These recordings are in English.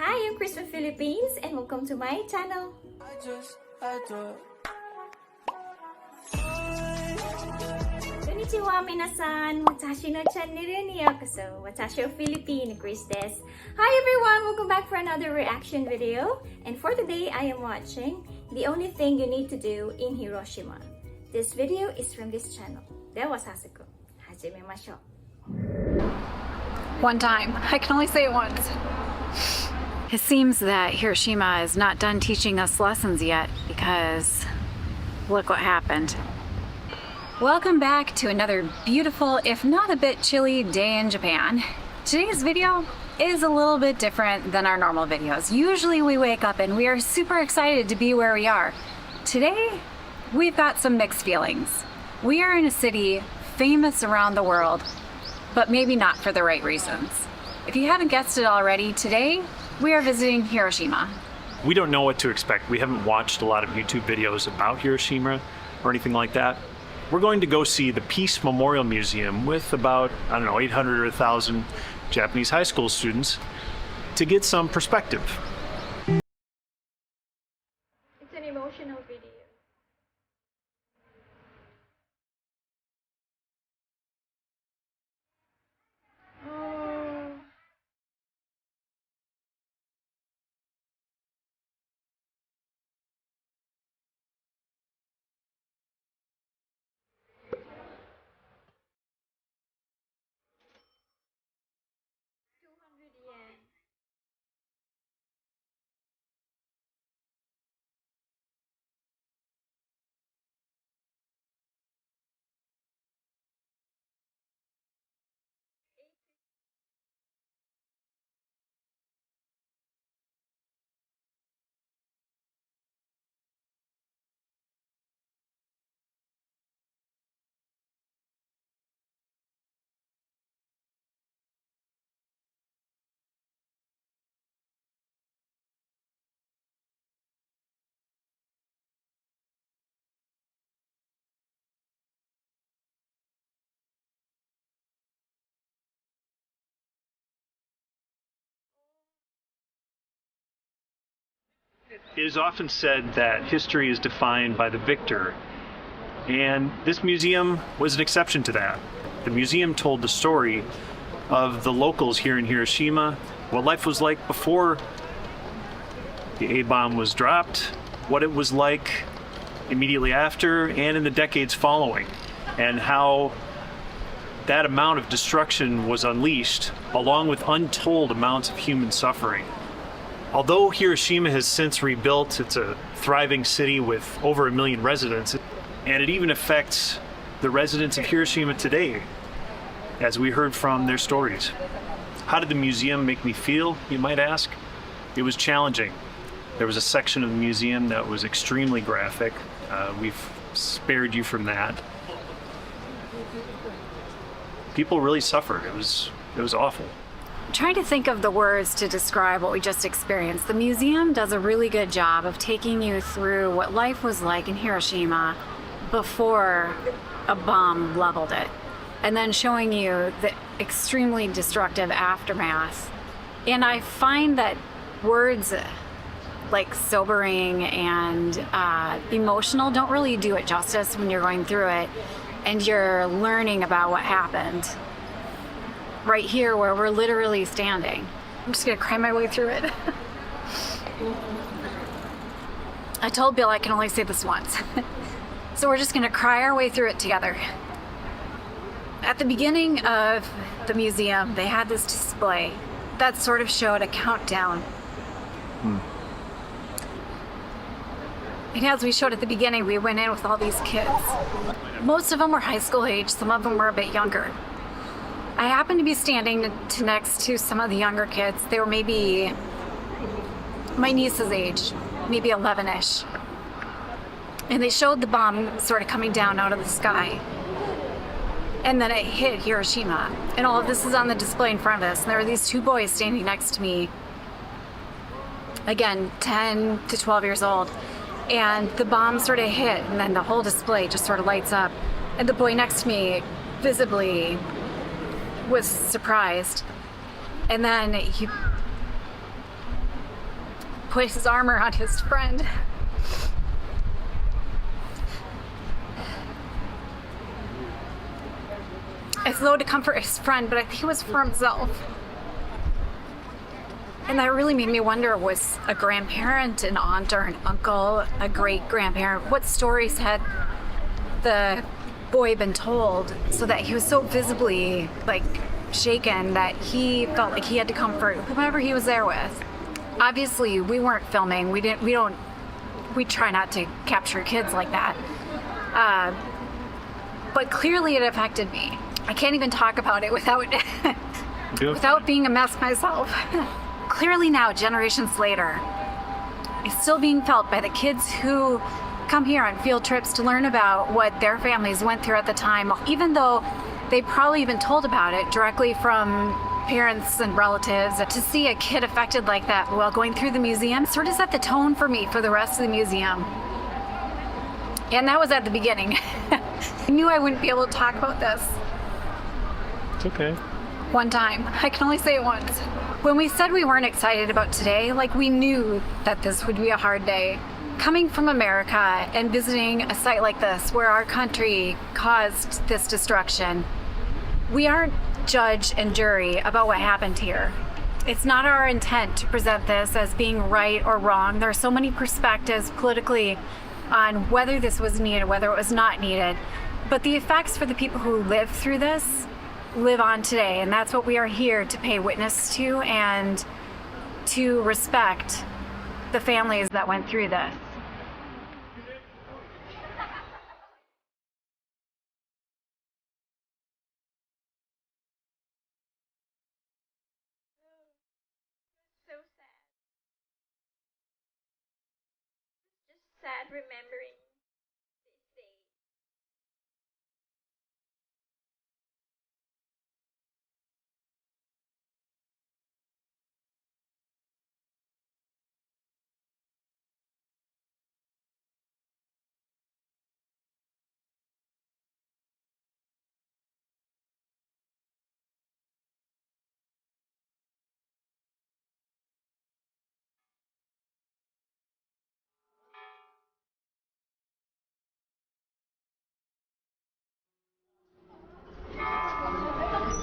Hi, I'm Chris from Philippines and welcome to my channel. Konnichiwa minasan! Watashi no channel ni yokoso. Watashi o Philippine, Chris desu. Hi everyone! Welcome back for another reaction video. And for today, I am watching The Only Thing You Need to Do in Hiroshima. This video is from this channel. Dewa sasuku. Hajimemashou. One time. I can only say it once. It seems that Hiroshima is not done teaching us lessons yet because look what happened. Welcome back to another beautiful, if not a bit chilly, day in Japan. Today's video is a little bit different than our normal videos. Usually we wake up and we are super excited to be where we are. Today, we've got some mixed feelings. We are in a city famous around the world, but maybe not for the right reasons. If you haven't guessed it already, today we are visiting Hiroshima. We don't know what to expect. We haven't watched a lot of YouTube videos about Hiroshima or anything like that. We're going to go see the Peace Memorial Museum with about, 800 or 1,000 Japanese high school students to get some perspective. It's an emotional video. It is often said that history is defined by the victor, and this museum was an exception to that. The museum told the story of the locals here in Hiroshima, what life was like before the A-bomb was dropped, what it was like immediately after, and in the decades following, and how that amount of destruction was unleashed, along with untold amounts of human suffering. Although Hiroshima has since rebuilt, it's a thriving city with over 1 million residents, and it even affects the residents of Hiroshima today, as we heard from their stories. How did the museum make me feel, you might ask? It was challenging. There was a section of the museum that was extremely graphic. We've spared you from that. People really suffered. It was awful. I'm trying to think of the words to describe what we just experienced. The museum does a really good job of taking you through what life was like in Hiroshima before a bomb leveled it, and then showing you the extremely destructive aftermath. And I find that words like sobering and emotional don't really do it justice when you're going through it and you're learning about what happened. Right here where we're literally standing. I'm just gonna cry my way through it. I told Bill I can only say this once. So we're just gonna cry our way through it together. At the beginning of the museum, they had this display that sort of showed a countdown. And as we showed at the beginning, we went in with all these kids. Most of them were high school age, some of them were a bit younger. I happened to be standing next to some of the younger kids. They were maybe my niece's age, maybe 11-ish. And they showed the bomb sort of coming down out of the sky. And then it hit Hiroshima. And all of this is on the display in front of us. And there were these two boys standing next to me. Again, 10 to 12 years old. And the bomb sort of hit, and then the whole display just sort of lights up. And the boy next to me visibly was surprised. And then put his arm around his friend. As though to comfort his friend, but I think it was for himself. And that really made me wonder, was a grandparent, an aunt, or an uncle, a great-grandparent? What stories had the boy been told so that he was so visibly, like, shaken that he felt like he had to comfort whoever he was there with? Obviously, we weren't filming. We try not to capture kids like that. But clearly it affected me. I can't even talk about it without being a mess myself. Clearly now, generations later, it's still being felt by the kids who come here on field trips to learn about what their families went through at the time, even though they've probably been told about it directly from parents and relatives. To see a kid affected like that while going through the museum sort of set the tone for me for the rest of the museum. And that was at the beginning. I knew I wouldn't be able to talk about this. It's okay. One time. I can only say it once. When we said we weren't excited about today, like, we knew that this would be a hard day. Coming from America and visiting a site like this where our country caused this destruction, we aren't judge and jury about what happened here. It's not our intent to present this as being right or wrong. There are so many perspectives politically on whether this was needed, whether it was not needed. But the effects for the people who lived through this live on today, and that's what we are here to pay witness to and to respect the families that went through this. So sad. Just sad remembering this day.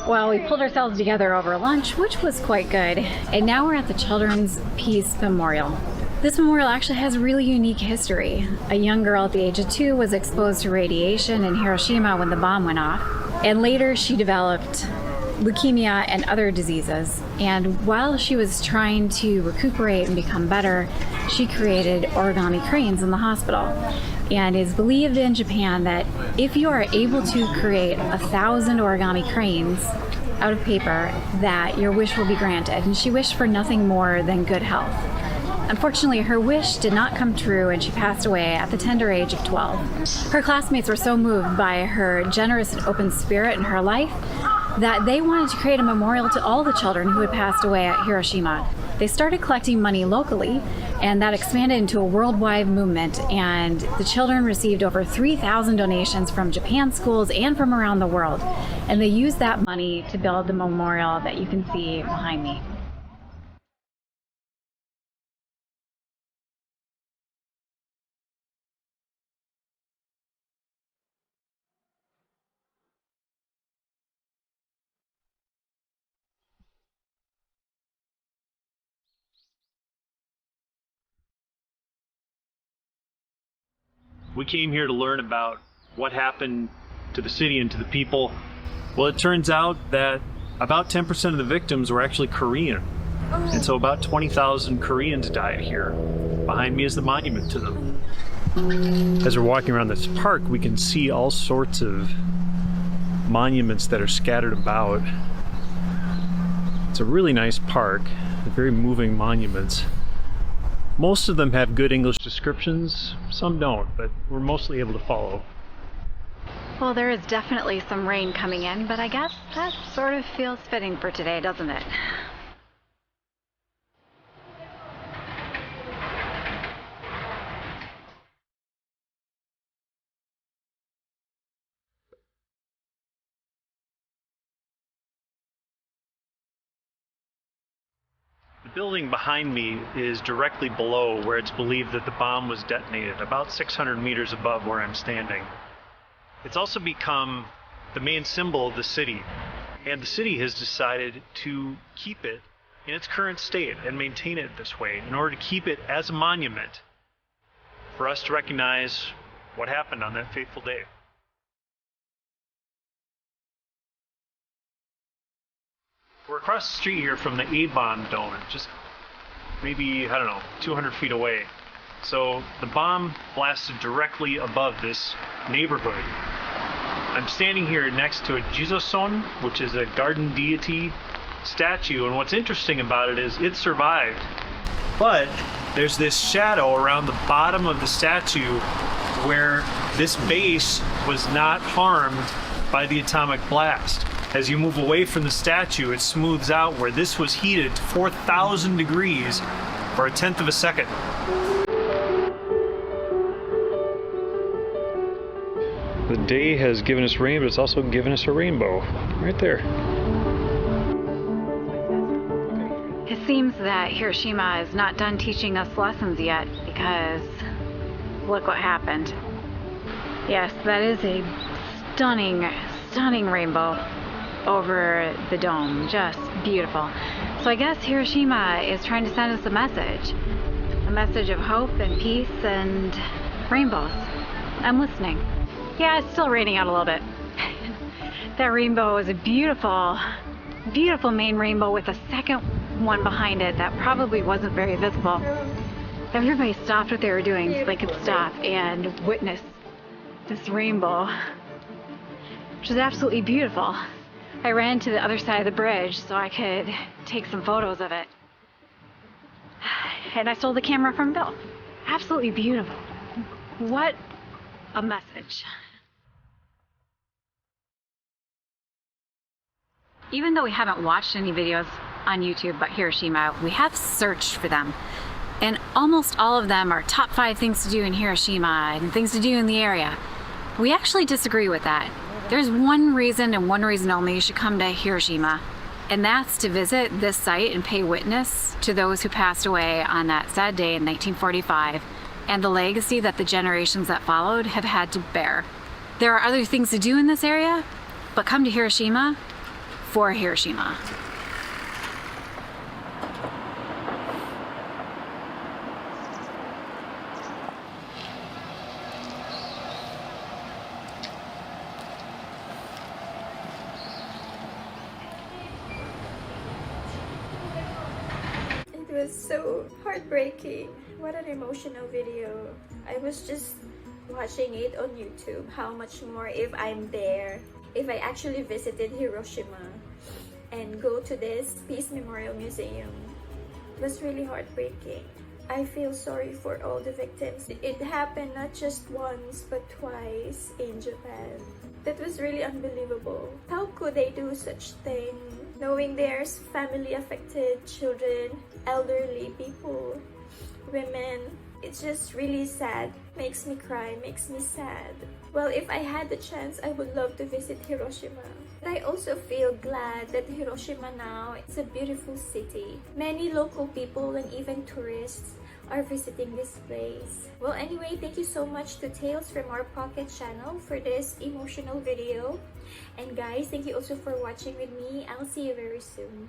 Well, we pulled ourselves together over lunch, which was quite good. And now we're at the Children's Peace Memorial. This memorial actually has really unique history. A young girl at the age of 2 was exposed to radiation in Hiroshima when the bomb went off. And later she developed leukemia and other diseases. And while she was trying to recuperate and become better, she created origami cranes in the hospital. And it's believed in Japan that if you are able to create 1,000 origami cranes out of paper, that your wish will be granted. And she wished for nothing more than good health. Unfortunately, her wish did not come true and she passed away at the tender age of 12. Her classmates were so moved by her generous and open spirit in her life that they wanted to create a memorial to all the children who had passed away at Hiroshima. They started collecting money locally, and that expanded into a worldwide movement, and the children received over 3,000 donations from Japan schools and from around the world. And they used that money to build the memorial that you can see behind me. We came here to learn about what happened to the city and to the people. Well, it turns out that about 10% of the victims were actually Korean. And so about 20,000 Koreans died here. Behind me is the monument to them. As we're walking around this park, we can see all sorts of monuments that are scattered about. It's a really nice park, very moving monuments. Most of them have good English descriptions, some don't, but we're mostly able to follow. Well, there is definitely some rain coming in, but I guess that sort of feels fitting for today, doesn't it? The building behind me is directly below where it's believed that the bomb was detonated, about 600 meters above where I'm standing. It's also become the main symbol of the city, and the city has decided to keep it in its current state and maintain it this way in order to keep it as a monument for us to recognize what happened on that fateful day. We're across the street here from the A-bomb dome, just maybe, 200 feet away. So the bomb blasted directly above this neighborhood. I'm standing here next to a Jizoson, which is a garden deity statue, and what's interesting about it is it survived. But there's this shadow around the bottom of the statue where this base was not harmed by the atomic blast. As you move away from the statue, it smooths out where this was heated to 4,000 degrees for a tenth of a second. The day has given us rain, but it's also given us a rainbow. Right there. It seems that Hiroshima is not done teaching us lessons yet, because look what happened. Yes, that is a stunning, stunning rainbow over the dome. Just beautiful. So I guess Hiroshima is trying to send us a message of hope and peace and rainbows. I'm listening. Yeah, it's still raining out a little bit. That rainbow is a beautiful, beautiful main rainbow with a second one behind it that probably wasn't very visible. Everybody stopped what they were doing so they could stop and witness this rainbow, which is absolutely beautiful. I ran to the other side of the bridge so I could take some photos of it. And I stole the camera from Bill. Absolutely beautiful. What a message. Even though we haven't watched any videos on YouTube about Hiroshima, we have searched for them. And almost all of them are top 5 things to do in Hiroshima and things to do in the area. We actually disagree with that. There's one reason and one reason only you should come to Hiroshima, and that's to visit this site and pay witness to those who passed away on that sad day in 1945 and the legacy that the generations that followed have had to bear. There are other things to do in this area, but come to Hiroshima for Hiroshima. It was so heartbreaking. What an emotional video. I was just watching it on YouTube. How much more if I'm there, if I actually visited Hiroshima and go to this Peace Memorial Museum. It was really heartbreaking. I feel sorry for all the victims. It happened not just once but twice in Japan. That was really unbelievable. How could they do such thing? Knowing there's family affected, children, elderly people, women. It's just really sad. Makes me cry, makes me sad. Well, if I had the chance, I would love to visit Hiroshima. But I also feel glad that Hiroshima now is a beautiful city. Many local people and even tourists are visiting this place. Well, anyway, thank you so much to Tales from Our Pocket channel for this emotional video. And guys, thank you also for watching with me. I'll see you very soon.